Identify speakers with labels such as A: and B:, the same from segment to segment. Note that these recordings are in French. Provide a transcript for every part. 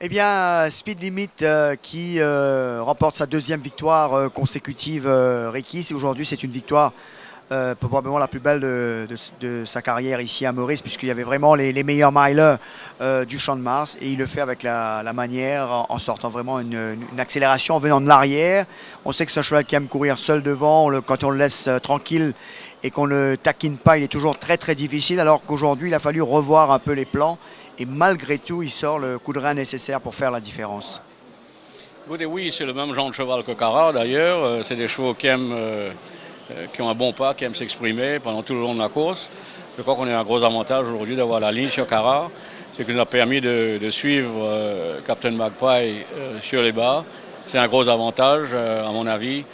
A: Eh bien, Speed Limit qui remporte sa deuxième victoire consécutive, Ricky. Aujourd'hui, c'est une victoire probablement la plus belle de sa carrière ici à Maurice, puisqu'il y avait vraiment les meilleurs milers du Champ de Mars. Et il le fait avec la manière, en sortant vraiment une accélération, en venant de l'arrière. On sait que c'est un cheval qui aime courir seul devant. Quand on le laisse tranquille et qu'on ne le taquine pas, il est toujours très très difficile. Alors qu'aujourd'hui, il a fallu revoir un peu les plans. Et malgré tout, il sort le coup de rein nécessaire pour faire la différence.
B: Écoutez, oui, c'est le même genre de cheval que Cara d'ailleurs. C'est des chevaux qui aiment, qui ont un bon pas, qui aiment s'exprimer pendant tout le long de la course. Je crois qu'on a un gros avantage aujourd'hui d'avoir la ligne sur Cara. C'est ce qui nous a permis de suivre Captain Magpie sur les bas. C'est un gros avantage, à mon avis.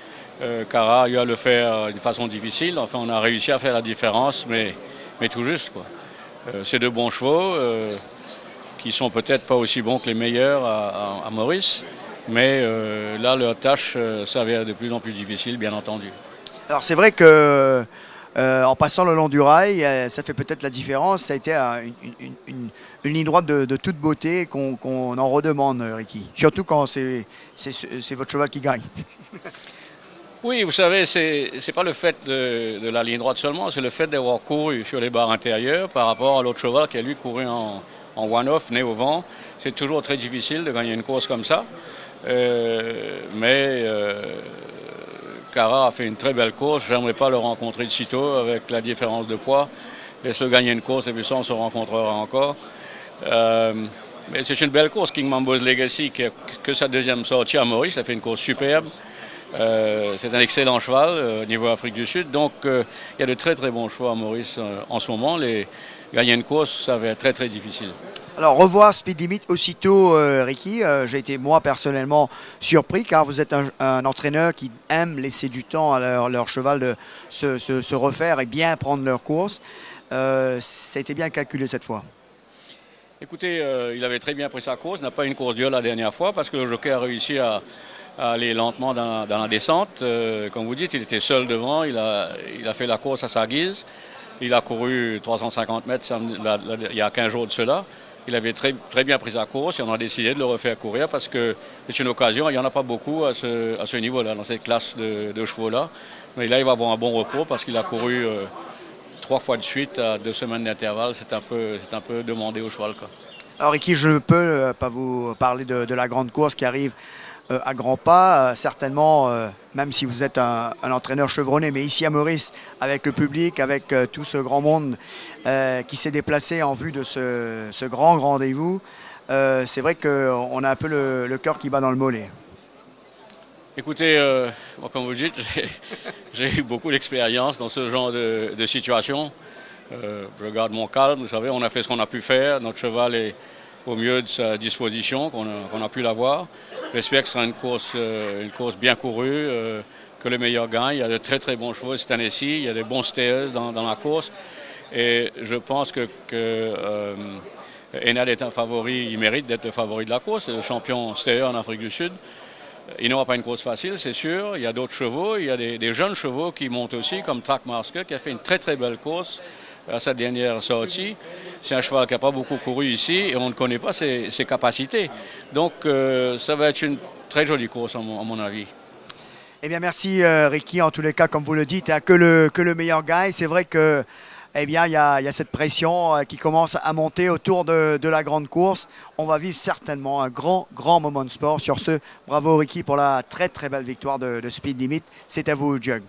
B: Cara a eu à le faire d'une façon difficile. Enfin, on a réussi à faire la différence, mais tout juste, quoi. C'est de bons chevaux qui sont peut-être pas aussi bons que les meilleurs à Maurice, mais là, leur tâche s'avère de plus en plus difficile, bien entendu.
A: Alors c'est vrai que en passant le long du rail, ça fait peut-être la différence. Ça a été une ligne droite de toute beauté qu'on en redemande, Ricky. Surtout quand c'est votre cheval qui gagne.
B: Oui, vous savez, c'est pas le fait de la ligne droite seulement, c'est le fait d'avoir couru sur les barres intérieures par rapport à l'autre cheval qui a lui couru en one-off, né au vent. C'est toujours très difficile de gagner une course comme ça. Cara a fait une très belle course. J'aimerais pas le rencontrer de sitôt avec la différence de poids. Laisse-le gagner une course et puis ça, on se rencontrera encore. Mais c'est une belle course, King Mambo's Legacy, que sa deuxième sortie à Maurice. Ça fait une course superbe. C'est un excellent cheval au niveau Afrique du Sud. Donc, il y a de très très bons choix à Maurice en ce moment. Gagner une course, ça va être très très difficile.
A: Alors, revoir Speed Limit aussitôt, Ricky, j'ai été moi personnellement surpris car vous êtes un entraîneur qui aime laisser du temps à leur cheval de se refaire et bien prendre leur course. Ça a été bien calculé cette fois.
B: Écoutez, il avait très bien pris sa course. Il n'a pas eu une course dure la dernière fois parce que le jockey a réussi à aller lentement dans la descente. Comme vous dites, il était seul devant. Il a fait la course à sa guise. Il a couru 350 mètres il y a 15 jours de cela. Il avait très, très bien pris sa course et on a décidé de le refaire courir parce que c'est une occasion. Il n'y en a pas beaucoup à ce niveau-là, dans cette classe de chevaux-là. Mais là, il va avoir un bon repos parce qu'il a couru 3 fois de suite à 2 semaines d'intervalle. C'est un peu demandé au cheval, quoi.
A: Alors Ricky, je ne peux pas vous parler de la grande course qui arrive à grands pas, certainement, même si vous êtes un entraîneur chevronné, mais ici à Maurice, avec le public, avec tout ce grand monde qui s'est déplacé en vue de ce grand rendez-vous, c'est vrai qu'on a un peu le cœur qui bat dans le mollet.
B: Écoutez, moi, comme vous dites, j'ai eu beaucoup d'expérience dans ce genre de situation. Je garde mon calme, vous savez, on a fait ce qu'on a pu faire. Notre cheval est au mieux de sa disposition, qu'on a pu l'avoir. J'espère que ce sera une course bien courue, que le meilleur gagne. Il y a de très très bons chevaux cette année-ci, il y a des bons stayers dans la course. Et je pense que Enad est un favori, il mérite d'être le favori de la course, le champion stayer en Afrique du Sud. Il n'aura pas une course facile, c'est sûr. Il y a d'autres chevaux, il y a des jeunes chevaux qui montent aussi, comme Trackmaster, qui a fait une très très belle course à sa dernière sortie. C'est un cheval qui n'a pas beaucoup couru ici et on ne connaît pas ses capacités. Donc ça va être une très jolie course à mon avis.
A: Eh bien merci Ricky, en tous les cas comme vous le dites, hein, que le meilleur gagne. C'est vrai que eh bien, il y a cette pression qui commence à monter autour de la grande course. On va vivre certainement un grand moment de sport. Sur ce, bravo Ricky pour la très très belle victoire de Speed Limit. C'est à vous, Jug.